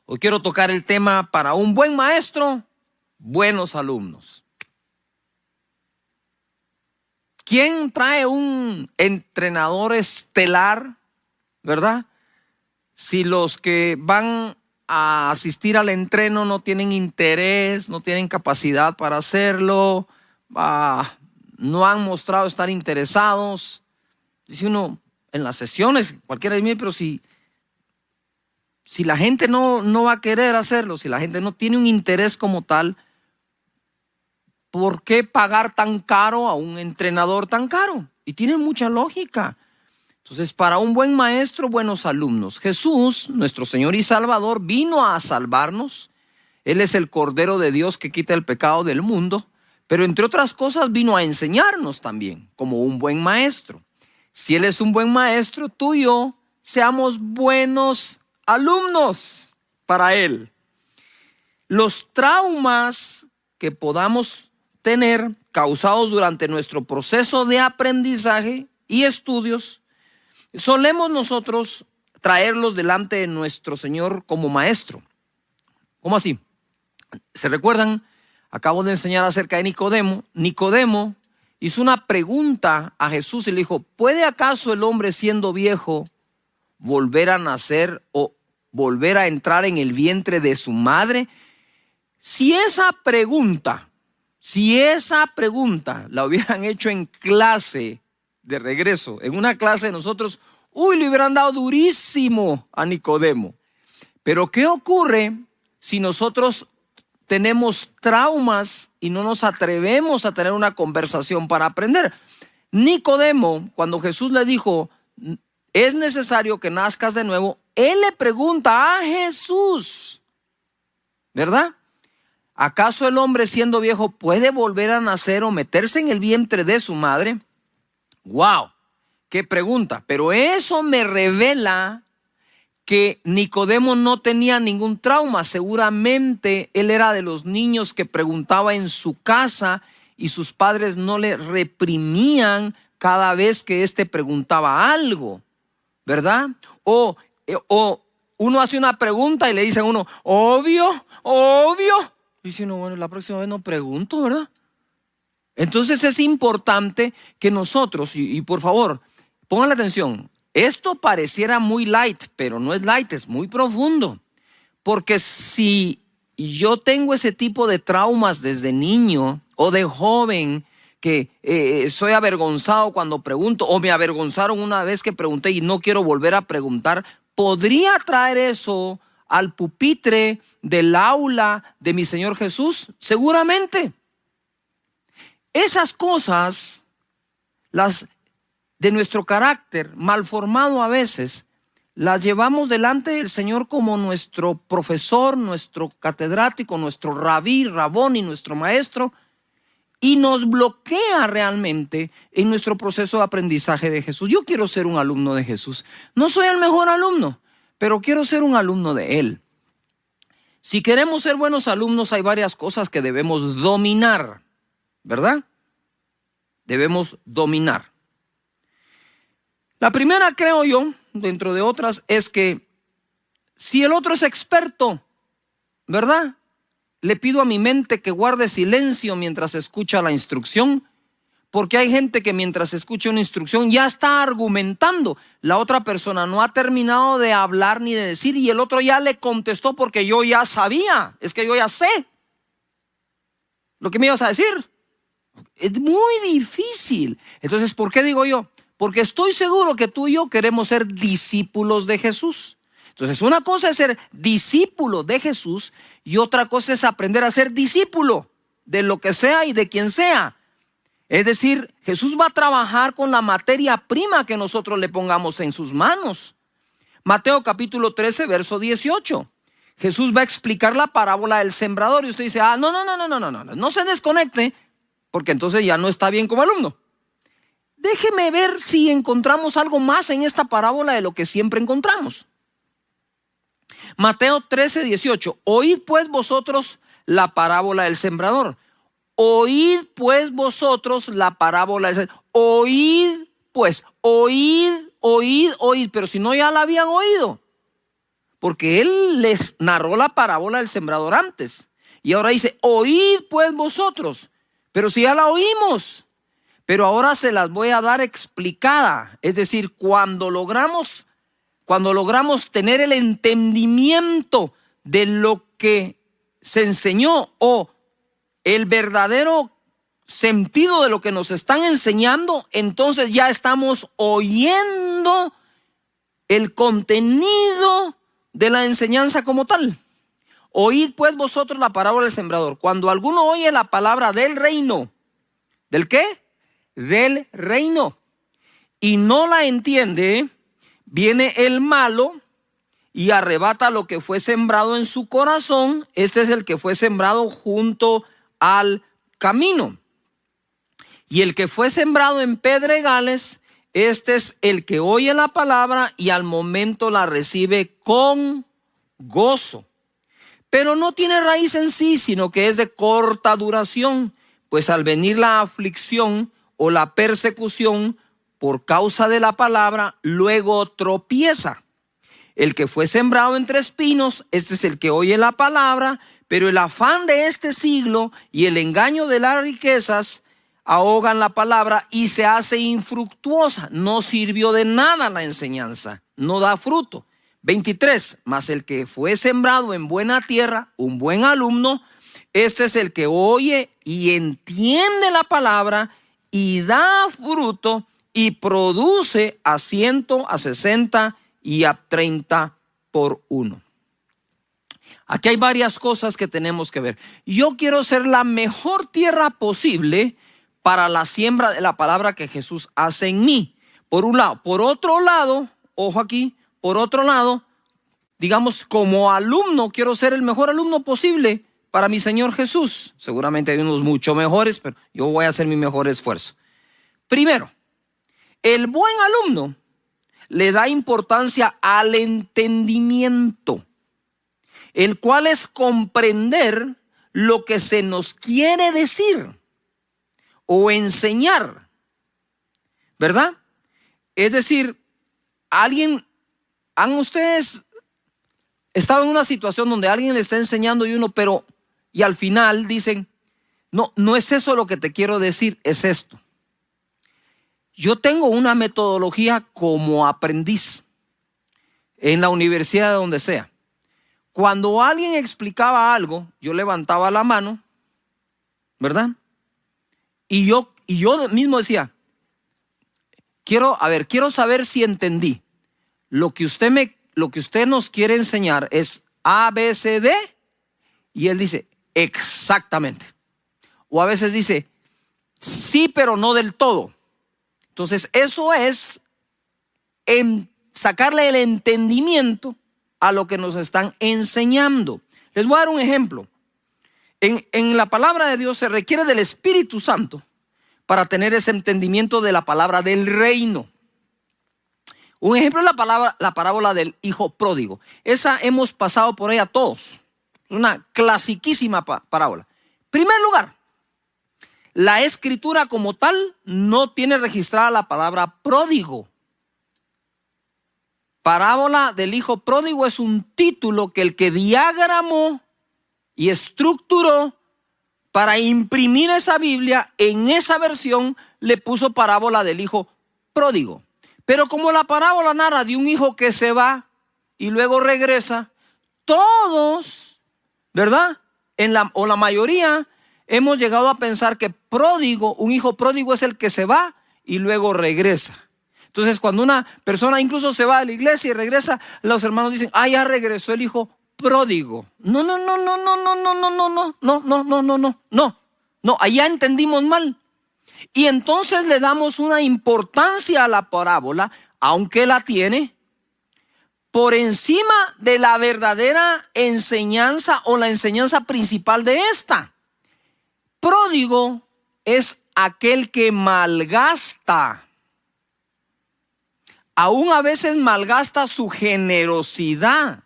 Hoy quiero tocar el tema para un buen maestro, buenos alumnos. ¿Quién trae un entrenador estelar, verdad? Si los que van a asistir al entreno no tienen interés, no tienen capacidad para hacerlo, no han mostrado estar interesados. Dice uno en las sesiones, cualquiera dice, pero si la gente no va a querer hacerlo, si la gente no tiene un interés como tal, ¿por qué pagar tan caro a un entrenador tan caro? Y tiene mucha lógica. Entonces, para un buen maestro, buenos alumnos. Jesús, nuestro Señor y Salvador, vino a salvarnos. Él es el Cordero de Dios que quita el pecado del mundo. Pero entre otras cosas vino a enseñarnos también, como un buen maestro. Si Él es un buen maestro, tú y yo seamos buenos alumnos para Él. Los traumas que podamos tener causados durante nuestro proceso de aprendizaje y estudios, solemos nosotros traerlos delante de nuestro Señor como maestro. ¿Cómo así? ¿Se recuerdan? Acabo de enseñar acerca de Nicodemo. Nicodemo hizo una pregunta a Jesús y le dijo: ¿puede acaso el hombre siendo viejo volver a nacer o volver a entrar en el vientre de su madre? Si esa pregunta la hubieran hecho en clase de regreso, en una clase de nosotros, le hubieran dado durísimo a Nicodemo. Pero ¿qué ocurre si nosotros tenemos traumas y no nos atrevemos a tener una conversación para aprender? Nicodemo, cuando Jesús le dijo, es necesario que nazcas de nuevo, él le pregunta a Jesús, ¿verdad? ¿Acaso el hombre siendo viejo puede volver a nacer o meterse en el vientre de su madre? ¡Wow! ¡Qué pregunta! Pero eso me revela que Nicodemo no tenía ningún trauma. Seguramente él era de los niños que preguntaba en su casa y sus padres no le reprimían cada vez que éste preguntaba algo, ¿verdad? O uno hace una pregunta y le dicen a uno, obvio. Y dice uno, bueno, la próxima vez no pregunto, ¿verdad? Entonces es importante que nosotros, y por favor, pongan la atención, esto pareciera muy light, pero no es light, es muy profundo. Porque si yo tengo ese tipo de traumas desde niño o de joven, que soy avergonzado cuando pregunto, o me avergonzaron una vez que pregunté y no quiero volver a preguntar, ¿podría traer eso al pupitre del aula de mi Señor Jesús? Seguramente. Esas cosas, las de nuestro carácter mal formado a veces, las llevamos delante del Señor como nuestro profesor, nuestro catedrático, nuestro rabón y nuestro maestro, y nos bloquea realmente en nuestro proceso de aprendizaje de Jesús. Yo quiero ser un alumno de Jesús. No soy el mejor alumno, pero quiero ser un alumno de Él. Si queremos ser buenos alumnos, hay varias cosas que debemos dominar, ¿verdad? Debemos dominar. La primera, creo yo, dentro de otras, es que si el otro es experto, ¿verdad? Le pido a mi mente que guarde silencio mientras escucha la instrucción, porque hay gente que mientras escucha una instrucción ya está argumentando. La otra persona no ha terminado de hablar ni de decir y el otro ya le contestó porque yo ya sabía. Es que yo ya sé lo que me ibas a decir. Es muy difícil. Entonces, ¿por qué digo yo? Porque estoy seguro que tú y yo queremos ser discípulos de Jesús. Entonces, una cosa es ser discípulo de Jesús y otra cosa es aprender a ser discípulo de lo que sea y de quien sea. Es decir, Jesús va a trabajar con la materia prima que nosotros le pongamos en sus manos. Mateo capítulo 13, verso 18. Jesús va a explicar la parábola del sembrador y usted dice, no se desconecte, porque entonces ya no está bien como alumno. Déjeme ver si encontramos algo más en esta parábola de lo que siempre encontramos. Mateo 13, 18. Oíd pues vosotros la parábola del sembrador. Oíd pues vosotros la parábola del sembrador. Oíd pues, oíd. Pero si no ya la habían oído. porque él les narró la parábola del sembrador antes. Y ahora dice, oíd pues vosotros. Pero si ya la oímos, pero ahora se las voy a dar explicada. Es decir, cuando logramos tener el entendimiento de lo que se enseñó o el verdadero sentido de lo que nos están enseñando, entonces ya estamos oyendo el contenido de la enseñanza como tal. Oíd pues vosotros la parábola del sembrador. Cuando alguno oye la palabra del reino, ¿del qué? Del reino, y no la entiende, viene el malo y arrebata lo que fue sembrado en su corazón. Este es el que fue sembrado junto al camino. Y el que fue sembrado en pedregales, este es el que oye la palabra y al momento la recibe con gozo. Pero no tiene raíz en sí, sino que es de corta duración, pues al venir la aflicción o la persecución por causa de la palabra, luego tropieza. El que fue sembrado entre espinos, este es el que oye la palabra, pero el afán de este siglo y el engaño de las riquezas ahogan la palabra y se hace infructuosa. No sirvió de nada la enseñanza, no da fruto. 23, mas el que fue sembrado en buena tierra, un buen alumno, este es el que oye y entiende la palabra y da fruto y produce a 100, a 60 y a 30 por uno. Aquí hay varias cosas que tenemos que ver. Yo quiero ser la mejor tierra posible para la siembra de la palabra que Jesús hace en mí. Por un lado. Por otro lado, ojo aquí, por otro lado, digamos, como alumno, quiero ser el mejor alumno posible para mi Señor Jesús. Seguramente hay unos mucho mejores, pero yo voy a hacer mi mejor esfuerzo. Primero, el buen alumno le da importancia al entendimiento, el cual es comprender lo que se nos quiere decir o enseñar, ¿verdad? Es decir, ¿han ustedes estado en una situación donde alguien le está enseñando y al final dicen, no es eso lo que te quiero decir, es esto? Yo tengo una metodología como aprendiz en la universidad, de donde sea. Cuando alguien explicaba algo, yo levantaba la mano, ¿verdad? Y yo mismo decía, quiero saber si entendí. Lo que usted nos quiere enseñar es A, B, C, D. Y él dice, exactamente. O a veces dice, sí, pero no del todo. Entonces eso es sacarle el entendimiento a lo que nos están enseñando. Les voy a dar un ejemplo. En la palabra de Dios se requiere del Espíritu Santo para tener ese entendimiento de la palabra del reino. Un ejemplo es la parábola del hijo pródigo. Esa hemos pasado por ella todos. Es una clasiquísima parábola. Primer lugar, la escritura como tal no tiene registrada la palabra pródigo. Parábola del hijo pródigo es un título que el que diagramó y estructuró para imprimir esa Biblia, en esa versión le puso parábola del hijo pródigo. Pero como la parábola narra de un hijo que se va y luego regresa, todos, ¿verdad? La mayoría hemos llegado a pensar que un hijo pródigo es el que se va y luego regresa. Entonces, cuando una persona incluso se va de la iglesia y regresa, los hermanos dicen, ya regresó el hijo pródigo. No, allá entendimos mal. Y entonces le damos una importancia a la parábola, aunque la tiene, por encima de la verdadera enseñanza o la enseñanza principal de esta. Pródigo es aquel que malgasta. Aún a veces malgasta su generosidad.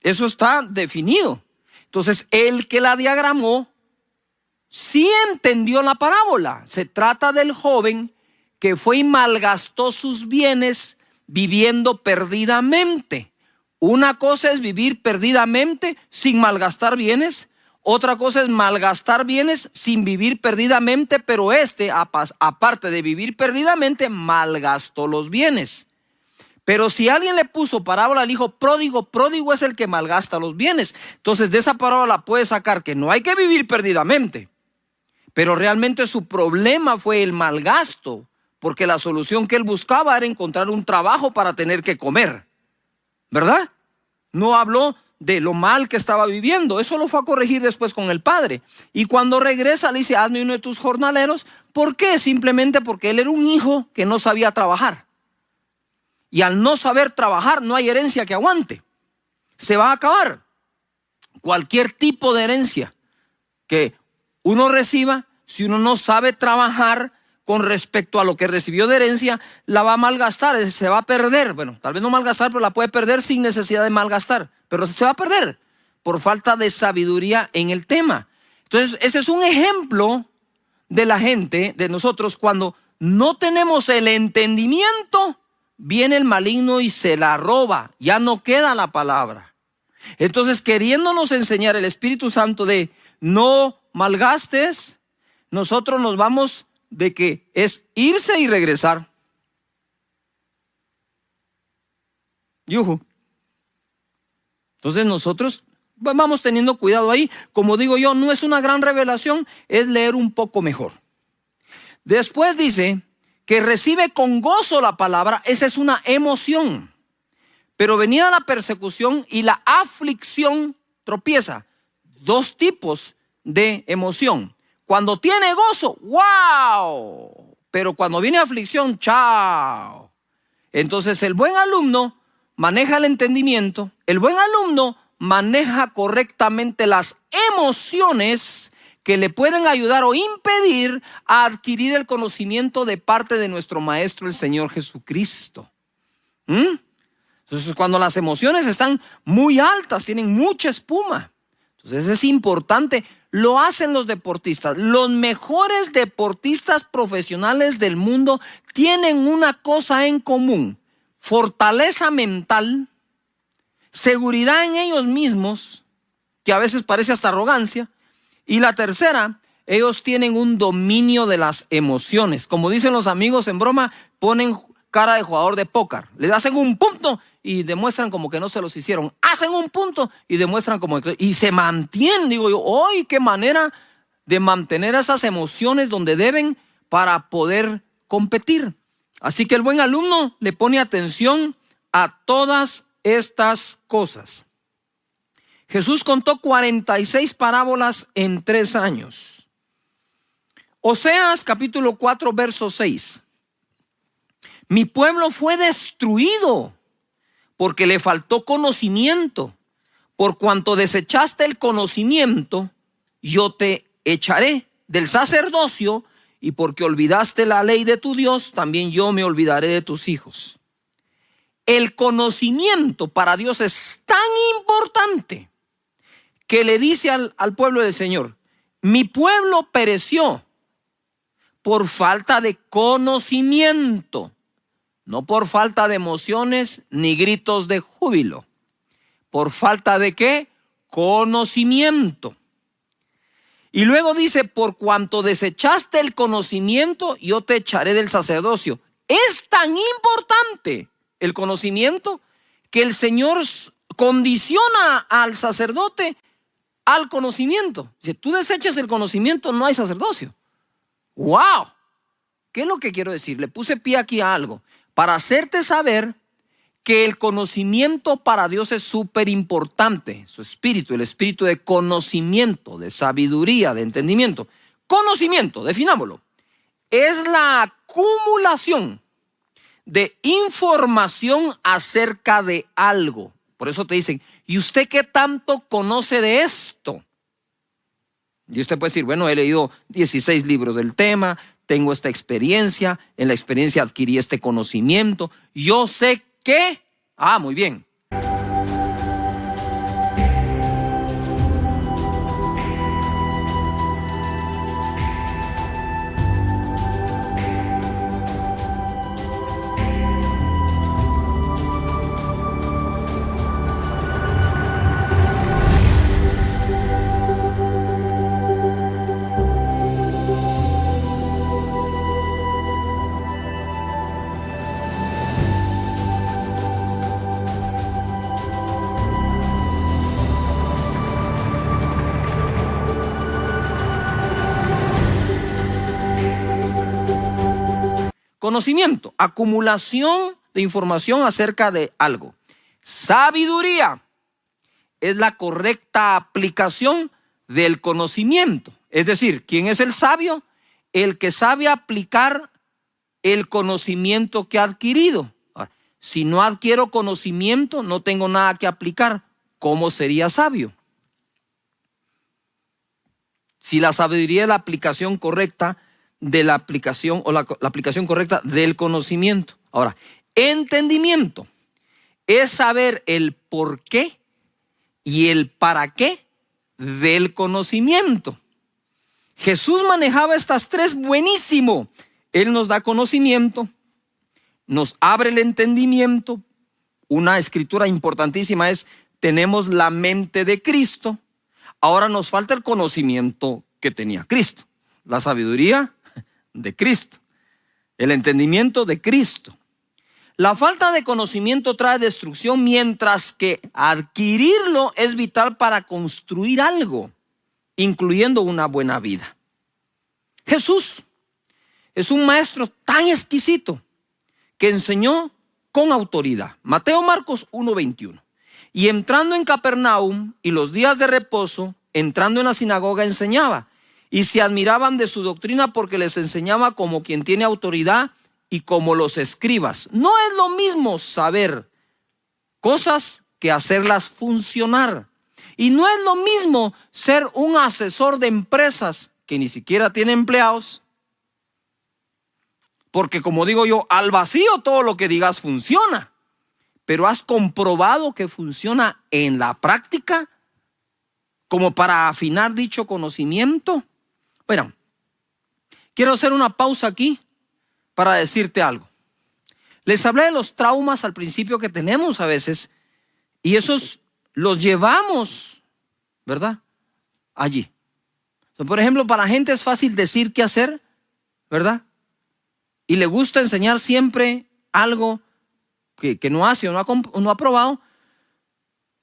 Eso está definido. Entonces, el que la diagramó sí entendió la parábola. Se trata del joven que fue y malgastó sus bienes viviendo perdidamente. Una cosa es vivir perdidamente sin malgastar bienes. Otra cosa es malgastar bienes sin vivir perdidamente, pero aparte de vivir perdidamente, malgastó los bienes. Pero si alguien le puso parábola al hijo pródigo, pródigo es el que malgasta los bienes. Entonces de esa parábola puede sacar que no hay que vivir perdidamente, pero realmente su problema fue el malgasto, porque la solución que él buscaba era encontrar un trabajo para tener que comer, ¿verdad? No habló de lo mal que estaba viviendo. Eso lo fue a corregir después con el padre. Y cuando regresa le dice: hazme uno de tus jornaleros. ¿Por qué? Simplemente porque él era un hijo que no sabía trabajar. Y al no saber trabajar no hay herencia que aguante. Se va a acabar. Cualquier tipo de herencia que uno reciba, si uno no sabe trabajar con respecto a lo que recibió de herencia, la va a malgastar, se va a perder. Bueno, tal vez no malgastar, pero la puede perder sin necesidad de malgastar. Pero se va a perder por falta de sabiduría en el tema. Entonces, ese es un ejemplo de la gente, de nosotros, cuando no tenemos el entendimiento, viene el maligno y se la roba. Ya no queda la palabra. Entonces, queriéndonos enseñar el Espíritu Santo de no malgastes, nosotros nos vamos de que es irse y regresar. Yuhu. Entonces nosotros vamos teniendo cuidado ahí. Como digo yo, no es una gran revelación, es leer un poco mejor. Después dice que recibe con gozo la palabra. Esa es una emoción. Pero venida la persecución y la aflicción, tropieza. Dos tipos de emoción. Cuando tiene gozo, ¡wow! Pero cuando viene aflicción, ¡chao! Entonces el buen alumno maneja el entendimiento. El buen alumno maneja correctamente las emociones que le pueden ayudar o impedir a adquirir el conocimiento de parte de nuestro Maestro, el Señor Jesucristo. Entonces, cuando las emociones están muy altas, tienen mucha espuma. Entonces es importante. Lo hacen los deportistas. Los mejores deportistas profesionales del mundo tienen una cosa en común: fortaleza mental, seguridad en ellos mismos, que a veces parece hasta arrogancia. Y la tercera, ellos tienen un dominio de las emociones. Como dicen los amigos en broma, ponen cara de jugador de póker. Les hacen un punto y demuestran como que no se los hicieron. Hacen un punto y demuestran como que... Y se mantienen, digo yo. ¡Ay, qué manera de mantener esas emociones donde deben para poder competir! Así que el buen alumno le pone atención a todas estas cosas. Jesús contó 46 parábolas en 3 años. Oseas capítulo 4 verso 6. Mi pueblo fue destruido porque le faltó conocimiento. Por cuanto desechaste el conocimiento, yo te echaré del sacerdocio, y porque olvidaste la ley de tu Dios, también yo me olvidaré de tus hijos. El conocimiento para Dios es tan importante que le dice al pueblo del Señor: mi pueblo pereció por falta de conocimiento, no por falta de emociones ni gritos de júbilo. ¿Por falta de qué? Conocimiento. Y luego dice: por cuanto desechaste el conocimiento, yo te echaré del sacerdocio. Es tan importante el conocimiento que el Señor condiciona al sacerdote al conocimiento. Si tú desechas el conocimiento, no hay sacerdocio. ¡Wow! ¿Qué es lo que quiero decir? Le puse pie aquí a algo para hacerte saber que el conocimiento para Dios es súper importante. Su espíritu, el espíritu de conocimiento, de sabiduría, de entendimiento. Conocimiento, definámoslo, es la acumulación de información acerca de algo. Por eso te dicen: ¿y usted qué tanto conoce de esto? Y usted puede decir: bueno, he leído 16 libros del tema, tengo esta experiencia, en la experiencia adquirí este conocimiento, yo sé que... muy bien. conocimiento, acumulación de información acerca de algo. Sabiduría es la correcta aplicación del conocimiento. Es decir, ¿quién es el sabio? El que sabe aplicar el conocimiento que ha adquirido. Ahora, si no adquiero conocimiento, no tengo nada que aplicar. ¿Cómo sería sabio? Si la sabiduría es la aplicación correcta de la aplicación o la aplicación correcta del conocimiento. Ahora, entendimiento es saber el por qué y el para qué del conocimiento. Jesús manejaba estas tres buenísimo. Él nos da conocimiento, nos abre el entendimiento. Una escritura importantísima es: tenemos la mente de Cristo. Ahora nos falta el conocimiento que tenía Cristo, la sabiduría de Cristo, el entendimiento de Cristo. La falta de conocimiento trae destrucción, mientras que adquirirlo es vital para construir algo, incluyendo una buena vida. Jesús es un maestro tan exquisito que enseñó con autoridad. Mateo, Marcos 1:21. Y entrando en Capernaum y los días de reposo, entrando en la sinagoga, enseñaba. Y se admiraban de su doctrina, porque les enseñaba como quien tiene autoridad y como los escribas. No es lo mismo saber cosas que hacerlas funcionar. Y no es lo mismo ser un asesor de empresas que ni siquiera tiene empleados. Porque, como digo yo, al vacío todo lo que digas funciona. Pero ¿has comprobado que funciona en la práctica como para afinar dicho conocimiento? Bueno, quiero hacer una pausa aquí para decirte algo. Les hablé de los traumas al principio que tenemos a veces, y esos los llevamos, ¿verdad? Allí. Por ejemplo, para la gente es fácil decir qué hacer, ¿verdad? Y le gusta enseñar siempre algo que no hace o no ha probado,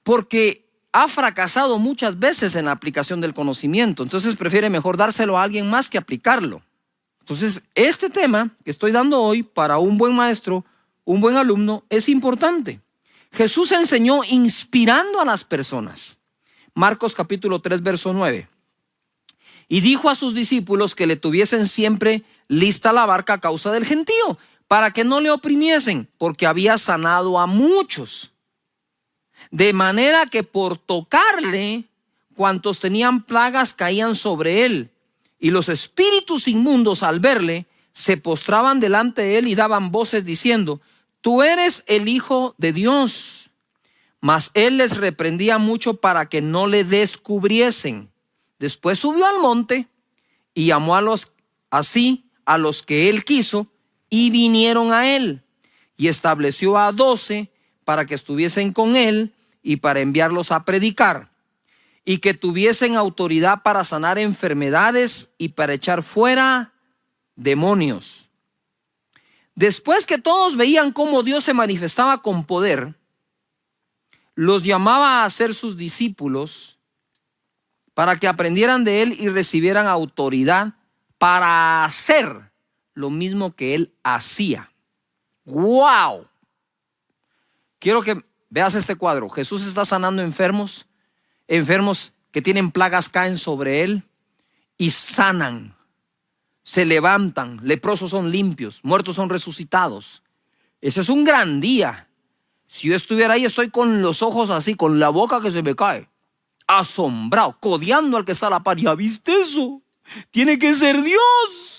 porque ha fracasado muchas veces en la aplicación del conocimiento. Entonces prefiere mejor dárselo a alguien más que aplicarlo. Entonces, este tema que estoy dando hoy para un buen maestro, un buen alumno, es importante. Jesús enseñó inspirando a las personas. Marcos capítulo 3, verso 9. Y dijo a sus discípulos que le tuviesen siempre lista la barca a causa del gentío, para que no le oprimiesen, porque había sanado a muchos. De manera que por tocarle, cuantos tenían plagas caían sobre él. Y los espíritus inmundos, al verle, se postraban delante de él y daban voces diciendo: tú eres el Hijo de Dios. Mas él les reprendía mucho para que no le descubriesen. Después subió al monte y llamó a los que él quiso, y vinieron a él. Y estableció a 12 para que estuviesen con él y para enviarlos a predicar, y que tuviesen autoridad para sanar enfermedades y para echar fuera demonios. Después que todos veían cómo Dios se manifestaba con poder, los llamaba a ser sus discípulos para que aprendieran de él y recibieran autoridad para hacer lo mismo que él hacía. ¡Wow! Quiero que veas este cuadro. Jesús está sanando enfermos que tienen plagas caen sobre él y sanan, se levantan, leprosos son limpios, muertos son resucitados. Ese es un gran día. Si yo estuviera ahí, estoy con los ojos así, con la boca que se me cae, asombrado, codeando al que está a la par. ¿Ya viste eso? Tiene que ser Dios.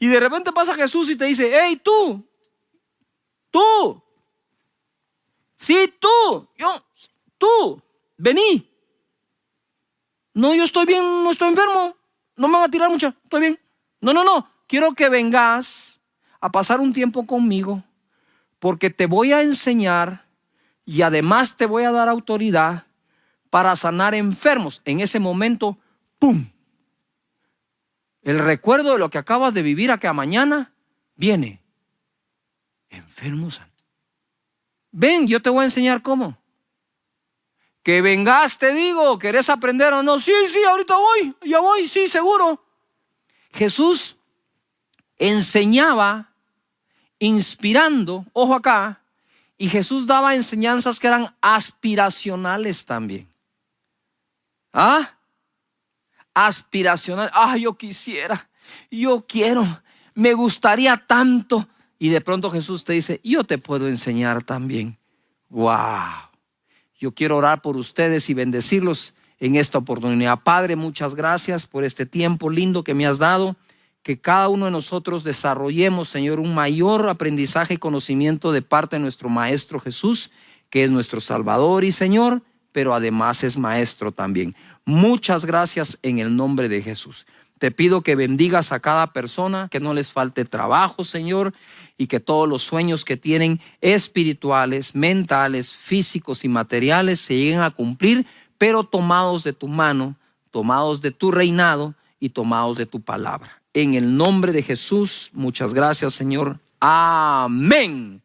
Y de repente pasa Jesús y te dice: hey, tú, Sí, tú, vení. No, yo estoy bien, no estoy enfermo. No me van a tirar mucho, estoy bien. No. Quiero que vengas a pasar un tiempo conmigo, porque te voy a enseñar y además te voy a dar autoridad para sanar enfermos. En ese momento, ¡pum! El recuerdo de lo que acabas de vivir acá mañana viene. Enfermos. Ven, yo te voy a enseñar cómo. Que vengas, te digo, ¿querés aprender o no? Sí, ahorita voy, ya voy, sí, seguro. Jesús enseñaba inspirando, ojo acá, y Jesús daba enseñanzas que eran aspiracionales también. Aspiracional. Yo quisiera, yo quiero, me gustaría tanto. Y de pronto Jesús te dice, yo te puedo enseñar también. Wow. Yo quiero orar por ustedes y bendecirlos en esta oportunidad. Padre, muchas gracias por este tiempo lindo que me has dado. Que cada uno de nosotros desarrollemos, Señor, un mayor aprendizaje y conocimiento de parte de nuestro Maestro Jesús, que es nuestro Salvador y Señor, pero además es Maestro también. Muchas gracias en el nombre de Jesús. Te pido que bendigas a cada persona, que no les falte trabajo, Señor, y que todos los sueños que tienen espirituales, mentales, físicos y materiales se lleguen a cumplir, pero tomados de tu mano, tomados de tu reinado y tomados de tu palabra. En el nombre de Jesús, muchas gracias, Señor. Amén.